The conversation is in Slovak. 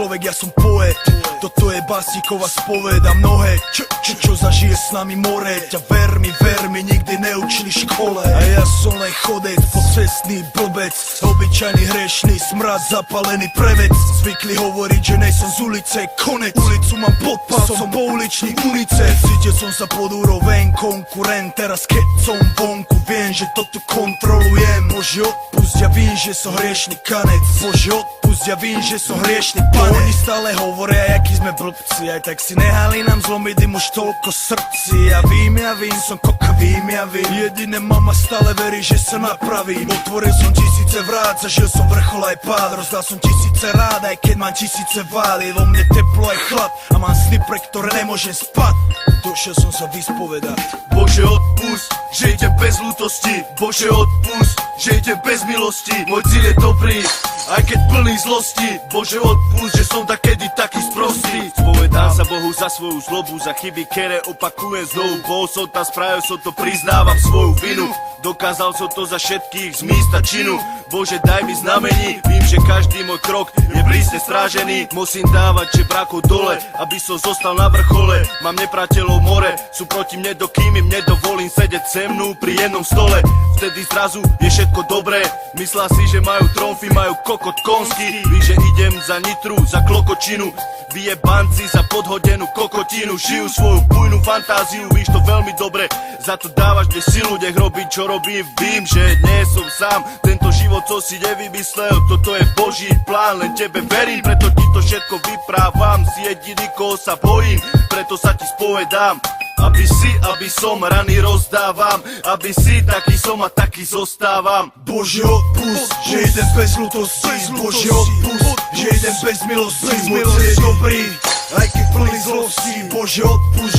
človek, ja som poet. Toto je básnikova spoveda. Mnohé, čo zažije s nami more. Ťa ver mi, nikdy neučili škole. A ja som len chodec, pocestný blbec, obyčajný hriešný smrad, zapalený prevec. Zvykli hovoriť, že nejsem z ulice, konec. Ulicu mám pod pásom, po uličný unicef. Cítil som sa pod úroveň konkurent. Teraz keď som vonku, viem, že to tu kontrolujem. Bože odpusť, ja vím, že som hriešný kanec. Bože odpusť, ja vím, že som hriešný pane. Oni stále hovoria, akí sme blbci, aj tak si nehali nám zlomiť im už toľko srdci. Ja vím, som koka, vím. Jediné mama stále verí, že sa napravím. Otvoril som tisíce vrát, zažil som vrchol aj pád. Rozdal som tisíce rád, aj keď mám tisíce vád. Je vo mne teplo aj chlad a mám sny, pre ktoré nemôžem spať. Došiel som sa vyspovedať. Bože odpusť, že idem bez ľútosti. Bože odpusť, že idem bez milosti. Môj cíl je dobrý, aj keď plný zlosti. Bože odpusť, že som takedy taký sprostý. Spovedám sa Bohu za svoju zlobu, za chyby, ktoré opakujem znovu. Bol som tam, spravil som to, priznávam svoju vinu. Dokázal som to za všetkých z místa činu. Bože, daj mi znamení, vím, že každý môj krok je prísne strážený. Musím dávať žebrákov dole, aby som zostal na vrchole. Mám nepriateľov more, sú proti mne, dokým im nedovolím sedieť se mnou pri jednom stole. Vtedy zrazu je všetko dobré, myslá si, že majú tromfy, majú kokot konský. Ví, že idem za nitru, za klokočinu, vyjebanci za podhodenú kokotinu. Žijú svoju bujnú fantáziu, víš to veľmi dobre, za to dávaš mne silu, nech robím čo robím. Vím, že nie som sám, tento život co si nevymyslel, toto je Boží plán, len tebe verím, preto ti to všetko vyprávam. Si jediný, koho sa bojím, preto sa ti spovedám. Aby som rany rozdávam, aby si taký som a taký zostávam. Bože odpusť, že idem bez ľútosti. Bože odpusť, že idem bez milosti. Môj cíl je dobrý, aj keď plný zlosti. Bože odpusť,